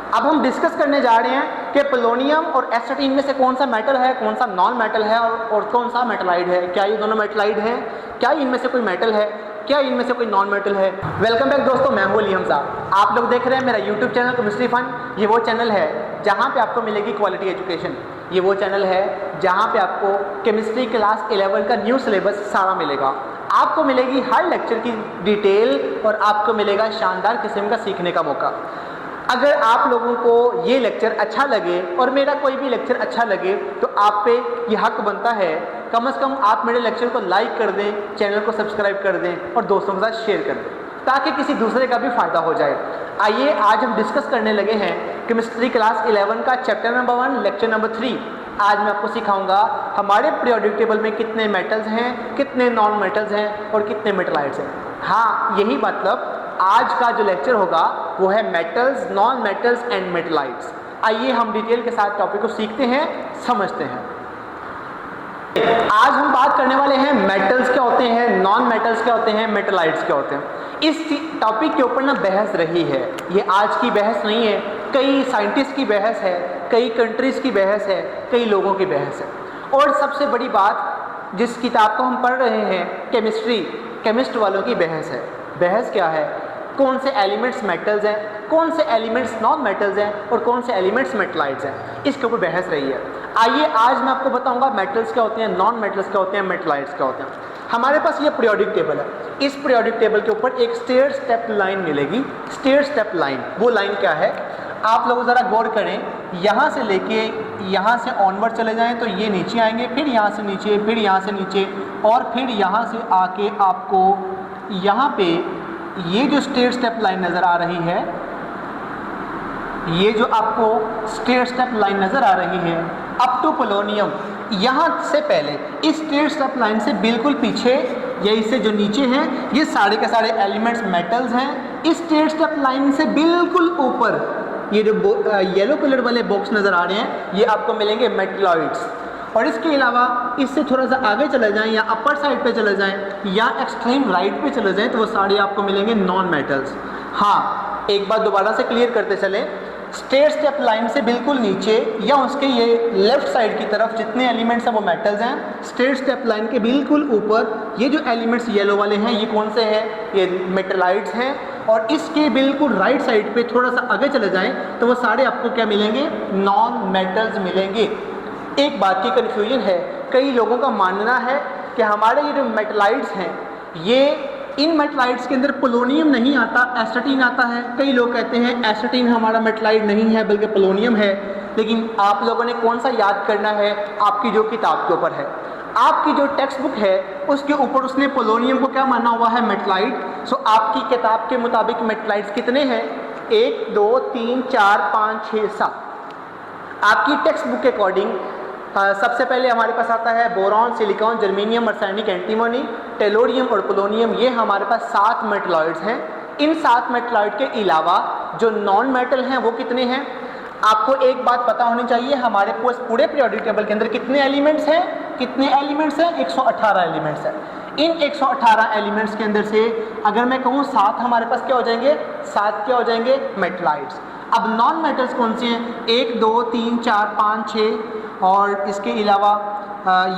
अब हम डिस्कस करने जा रहे हैं कि पोलोनियम और एस्टेटिन में से कौन सा मेटल है, कौन सा नॉन मेटल है और कौन सा मेटलाइड है। क्या ये दोनों मेटलाइड हैं? क्या इनमें से कोई मेटल है? क्या इनमें से कोई नॉन मेटल है? वेलकम बैक दोस्तों, मैं हूं अली हमजा। आप लोग देख रहे हैं मेरा यूट्यूब चैनल केमिस्ट्री फन। ये वो चैनल है जहां पे आपको मिलेगी क्वालिटी एजुकेशन। ये वो चैनल है जहां पे आपको केमिस्ट्री क्लास 11 का न्यू सिलेबस सारा मिलेगा। आपको मिलेगी हर लेक्चर की डिटेल और आपको मिलेगा शानदार किस्म का सीखने का मौका। अगर आप लोगों को ये लेक्चर अच्छा लगे और मेरा कोई भी लेक्चर अच्छा लगे तो आप पे ये हक बनता है कम से कम आप मेरे लेक्चर को लाइक कर दें, चैनल को सब्सक्राइब कर दें और दोस्तों के साथ शेयर कर दें ताकि किसी दूसरे का भी फ़ायदा हो जाए। आइए आज हम डिस्कस करने लगे हैं केमिस्ट्री क्लास 11 का चैप्टर नंबर 1 लेक्चर नंबर 3। आज मैं आपको सिखाऊंगा हमारे पीरियोडिक टेबल में कितने मेटल्स हैं, कितने नॉन मेटल्स हैं और कितने मेटलाइड्स हैं। हाँ, यही मतलब आज का जो लेक्चर होगा वो है metals, non metals and metalloids. आइए हम डिटेल के साथ टॉपिक को सीखते हैं, समझते हैं। आज हम बात करने वाले हैं मेटल्स क्या होते हैं, नॉन मेटल्स क्या होते हैं, मेटलाइड्स क्या होते हैं। इस टॉपिक के ऊपर ना बहस रही है, ये आज की बहस नहीं है, कई साइंटिस्ट की बहस है, कई कंट्रीज की बहस है, कई लोगों की बहस है। और सबसे बड़ी बात, जिस किताब को हम पढ़ रहे हैं केमिस्ट्री, केमिस्ट वालों की बहस है। बहस क्या है? कौन से एलिमेंट्स मेटल्स हैं, कौन से एलिमेंट्स नॉन मेटल्स हैं और कौन से एलिमेंट्स मेटलाइड्स हैं, इसके ऊपर बहस रही है। आइए आज मैं आपको बताऊंगा मेटल्स क्या होते हैं, नॉन मेटल्स क्या होते हैं, मेटलाइड्स क्या होते हैं। हमारे पास ये पीरियोडिक टेबल है। इस पीरियोडिक टेबल के ऊपर एक स्टेयर स्टेप लाइन मिलेगी। स्टेयर स्टेप लाइन, वो लाइन क्या है? आप लोग ज़रा गौर करें, यहाँ से लेके यहाँ से ऑनवर्ड चले जाएं तो ये नीचे आएंगे, फिर यहाँ से नीचे, फिर यहाँ से नीचे और फिर यहाँ से आके आपको यहाँ पे ये जो स्टेयर स्टेप लाइन नज़र आ रही है, ये जो आपको स्टेयर स्टेप लाइन नज़र आ रही है अप टू पोलोनियम, यहाँ से पहले इस स्टेयर स्टेप लाइन से बिल्कुल पीछे या इससे जो नीचे हैं ये सारे के सारे एलिमेंट्स मेटल्स हैं। इस स्टेयर स्टेप लाइन से बिल्कुल ऊपर ये जो येलो कलर वाले बॉक्स नज़र आ रहे हैं ये आपको मिलेंगे मेटलॉइड्स। और इसके अलावा इससे थोड़ा सा आगे चले जाएं या अपर साइड पे चले जाएं या एक्सट्रीम राइट पे चले जाएं तो वो सारे आपको मिलेंगे नॉन मेटल्स। हाँ, एक बात दोबारा से क्लियर करते चले, स्टेयर स्टेप लाइन से बिल्कुल नीचे या उसके ये लेफ्ट साइड की तरफ जितने एलिमेंट्स हैं वो मेटल्स हैं। स्टेयर स्टेप लाइन के बिल्कुल ऊपर ये जो एलिमेंट्स येलो वाले हैं ये कौन से हैं? ये मेटलाइड्स हैं। और इसके बिल्कुल राइट साइड पे थोड़ा सा आगे चले जाएं तो वो सारे आपको क्या मिलेंगे? नॉन मेटल्स मिलेंगे। एक बात की कन्फ्यूजन है, कई लोगों का मानना है कि हमारे ये जो मेटलाइड्स हैं ये इन मेटलाइड्स के अंदर पोलोनियम नहीं आता, एस्टेटिन आता है। कई लोग कहते हैं एस्टेटिन हमारा मेटलाइड नहीं है बल्कि पोलोनियम है। लेकिन आप लोगों ने कौन सा याद करना है? आपकी जो किताब के ऊपर है, आपकी जो टेक्स्ट बुक है उसके ऊपर उसने पोलोनियम को क्या माना हुआ है? मेटलाइड। सो आपकी किताब के मुताबिक मेटलाइड्स कितने हैं? 1 2 3 4 5 6 7। आपकी टेक्स्ट बुक के अकॉर्डिंग सबसे पहले हमारे पास आता है boron, silicon, germanium, arsenic, antimony, tellurium और पोलोनियम। ये हमारे पास 7 मेटलॉइड्स हैं। इन 7 मेटलॉइड के अलावा जो नॉन मेटल हैं वो कितने हैं? आपको एक बात पता होनी चाहिए, हमारे पास पूरे पीरियोडिक टेबल के अंदर कितने एलिमेंट्स हैं? कितने एलिमेंट्स हैं? 118 एलिमेंट्स हैं। इन 118 एलिमेंट्स के अंदर से अगर मैं कहूँ 7 हमारे पास क्या हो जाएंगे? 7 क्या हो जाएंगे? मेटलॉइड्स। अब नॉन मेटल्स कौन से हैं? 1 2 3 4 5 6 और इसके अलावा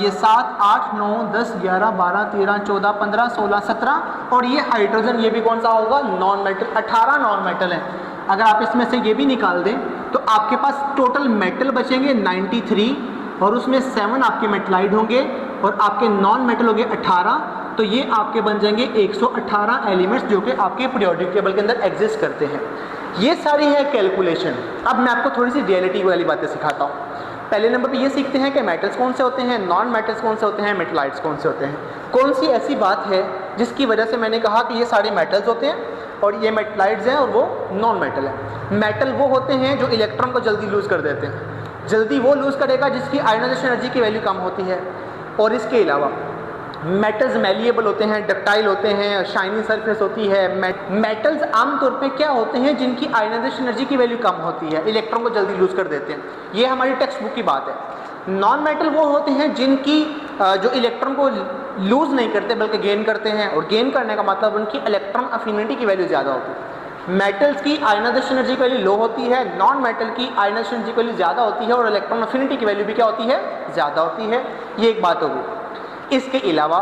ये 7 8 9 10 11 12 13 14 15 16 17 और ये हाइड्रोजन, ये भी कौन सा होगा? Non metal. 18 नॉन मेटल हैं। अगर आप इसमें से ये भी निकाल दें तो आपके पास टोटल मेटल बचेंगे 93 और उसमें 7 आपके मेटलाइड होंगे और आपके नॉन मेटल होंगे 18। तो ये आपके बन जाएंगे 118 एलिमेंट्स जो कि आपके पीरियोडिक टेबल के अंदर एग्जिस्ट करते हैं। ये सारी है कैलकुलेशन। अब मैं आपको थोड़ी सी रियलिटी वाली बातें सिखाता हूँ। पहले नंबर पे ये सीखते हैं कि मेटल्स कौन से होते हैं, नॉन मेटल्स कौन से होते हैं, मेटलाइड्स कौन से होते हैं। कौन सी ऐसी बात है जिसकी वजह से मैंने कहा कि ये सारे मेटल्स होते हैं और ये मेटलाइड्स हैं और वो नॉन मेटल है। मेटल वो होते हैं जो इलेक्ट्रॉन को जल्दी लूज़ कर देते हैं। जल्दी वो लूज़ करेगा जिसकी आयनाइजेशन एनर्जी की वैल्यू कम होती है। और इसके अलावा मेटल्स मैलिएबल होते हैं, डक्टाइल होते हैं, शाइनी सरफेस होती है। मेटल्स आमतौर पे क्या होते हैं? जिनकी आयनाइजेशन एनर्जी की वैल्यू कम होती है, इलेक्ट्रॉन को जल्दी लूज़ कर देते हैं। ये हमारी टेक्स्ट बुक की बात है। नॉन मेटल वो होते हैं जिनकी जो इलेक्ट्रॉन को लूज़ नहीं करते बल्कि गेन करते हैं, और गेन करने का मतलब उनकी इलेक्ट्रॉन अफिनिटी की वैल्यू ज़्यादा होती है। मेटल्स की आयनाइजेशन एनर्जी की वैल्यू लो होती है, नॉन मेटल की आयनाइजेशन एनर्जी की वैल्यू ज़्यादा होती है और इलेक्ट्रॉन अफिनिटी की वैल्यू भी क्या होती है, ज़्यादा होती है। ये एक बात होगी। इसके अलावा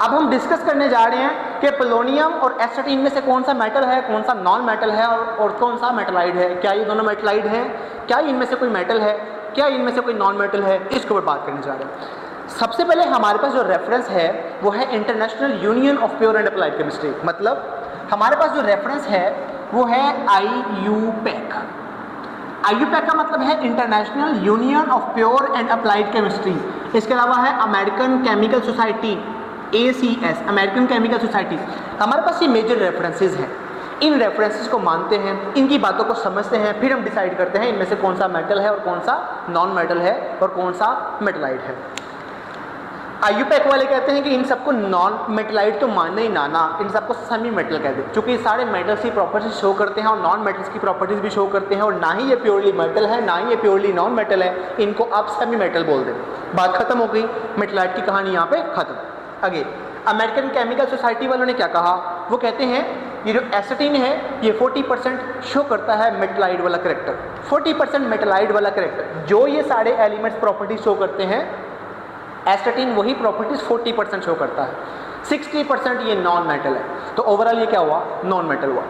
अब हम डिस्कस करने जा रहे हैं कि पोलोनियम और एस्टेटिन में से कौन सा मेटल है, कौन सा नॉन मेटल है और कौन सा मेटलाइड है। क्या ये दोनों मेटलाइड है, क्या इनमें से कोई मेटल है, क्या इनमें से कोई नॉन मेटल है, इसके ऊपर बात करने जा रहे हैं। सबसे पहले हमारे पास जो रेफरेंस है वो है international union of pure and applied chemistry. मतलब हमारे पास जो रेफरेंस है वो है IUPAC। IUPAC का मतलब है international union of pure and applied chemistry. इसके अलावा है American chemical society, ACS, American chemical society. हमारे पास ये मेजर रेफरेंसेस हैं। इन रेफरेंसेस को मानते हैं, इनकी बातों को समझते हैं, फिर हम डिसाइड करते हैं इनमें से कौन सा मेटल है और कौन सा नॉन मेटल है और कौन सा मेटलाइड है। IUPAC वाले कहते हैं कि इन सबको नॉन मेटलाइड तो मानना ही ना, इन सबको सेमी मेटल कहते हैं, क्योंकि सारे मेटल्स की प्रॉपर्टीज शो करते हैं और नॉन मेटल्स की प्रॉपर्टीज भी शो करते हैं, और ना ही ये प्योरली मेटल है ना ही ये प्योरली नॉन मेटल है। इनको आप सेमी मेटल बोल दें, बात खत्म हो गई। मेटलाइड की कहानी यहाँ पे खत्म। आगे अमेरिकन केमिकल सोसाइटी वालों ने क्या कहा, वो कहते हैं ये जो एसिटिन है ये 40% शो करता है मेटलाइड वाला करेक्टर, 40% मेटलाइड वाला करेक्टर। जो ये सारे एलिमेंट्स प्रॉपर्टीज शो करते हैं, एस्टेटिन वही प्रॉपर्टीज 40% शो करता है, 60% ये नॉन मेटल है। तो ओवरऑल ये क्या हुआ, नॉन मेटल हुआ।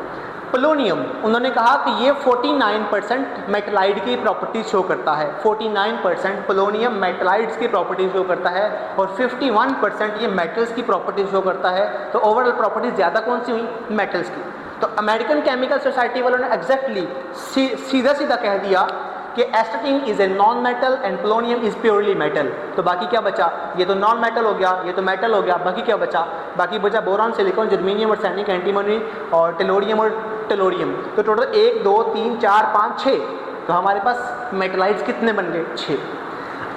पोलोनियम उन्होंने कहा कि ये 49% मेटलाइड की प्रॉपर्टीज शो करता है, 49% पोलोनियम मेटलाइड्स की प्रॉपर्टीज शो करता है और 51% ये मेटल्स की प्रॉपर्टीज शो करता है। तो ओवरऑल प्रॉपर्टीज ज़्यादा कौन सी हुई, मेटल्स की। तो अमेरिकन केमिकल सोसाइटी वालों ने एग्जैक्टली सीधा सीधा कह दिया कि एस्टेटिन is a non metal and polonium is purely metal. तो बाकी क्या बचा, ये तो नॉन मेटल हो गया, ये तो मेटल हो गया, बाकी क्या बचा, बाकी बचा boron, silicon, germanium, arsenic, antimony और टेलोरियम और टेलोरियम। तो टोटल 1 2 3 4 5 6, तो हमारे पास मेटलाइड्स कितने बन गए, 6।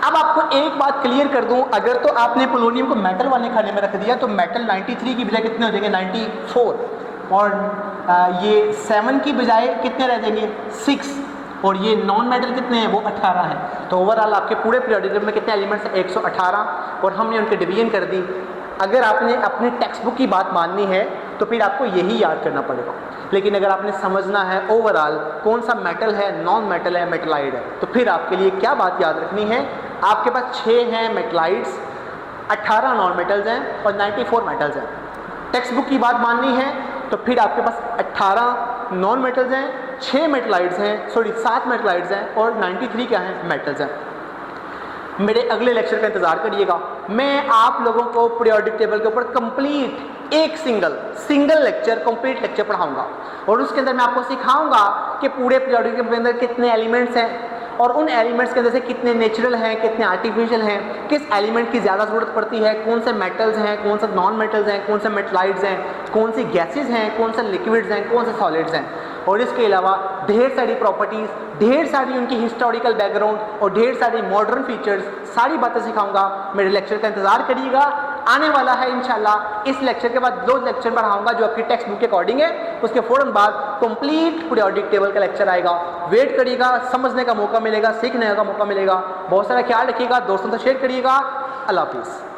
अब आपको एक बात क्लियर कर दूं, अगर तो आपने पोलोनियम को मेटल वाले खाने में रख दिया तो मेटल 93 की बजाय कितने हो जाएंगे, 94, और ये 7 की बजाय कितने रह जाएंगे, 6, और ये नॉन मेटल कितने हैं, वो 18 हैं। तो ओवरऑल आपके पूरे पीरियोडिक टेबल में कितने एलिमेंट्स हैं, 118, और हमने उनके डिवीजन कर दी। अगर आपने अपने टेक्स्ट बुक की बात माननी है तो फिर आपको यही याद करना पड़ेगा, लेकिन अगर आपने समझना है ओवरऑल कौन सा मेटल है, नॉन मेटल है, मेटलाइड है, तो फिर आपके लिए क्या बात याद रखनी है, आपके पास 6 हैं मेटलाइड्स, 18 नॉन मेटल्स हैं और 94 मेटल्स हैं। टेक्स्ट बुक की बात माननी है तो फिर आपके पास 18 नॉन मेटल्स हैं, 6 मेटलाइड्स हैं, 7 मेटलाइड्स हैं और 93 क्या हैं, मेटल्स हैं। मेरे अगले लेक्चर का इंतज़ार करिएगा। मैं आप लोगों को पीरियोडिक टेबल के ऊपर कंप्लीट एक सिंगल लेक्चर, कंप्लीट लेक्चर पढ़ाऊंगा और उसके अंदर मैं आपको सिखाऊंगा कि पूरे पीरियोडिक टेबल के अंदर कितने एलिमेंट्स हैं और उन एलिमेंट्स के अंदर से कितने नेचुरल हैं, कितने आर्टिफिशियल हैं, किस एलिमेंट की ज़्यादा ज़रूरत पड़ती है, कौन से मेटल्स हैं, कौन से नॉन मेटल्स हैं, कौन से मेटलाइड्स हैं, कौन सी गैसेज हैं, कौन से लिक्विड्स हैं, कौन से सॉलिड्स हैं, और इसके अलावा ढेर सारी प्रॉपर्टीज़, ढेर सारी उनकी हिस्टोरिकल बैकग्राउंड और ढेर सारी मॉडर्न फीचर्स, सारी बातें सिखाऊंगा। मेरे लेक्चर का इंतज़ार करिएगा, आने वाला है इंशाल्लाह। इस लेक्चर के बाद 2 लेक्चर पढ़ाऊंगा जो आपकी टेक्स्ट बुक के अकॉर्डिंग है, उसके फ़ौरन बाद कंप्लीट पीरियोडिक टेबल का लेक्चर आएगा। वेट करिएगा, समझने का मौका मिलेगा, सीखने का मौका मिलेगा। बहुत सारा ख्याल रखिएगा, दोस्तों से शेयर करिएगा। अल्लाह हाफिज़।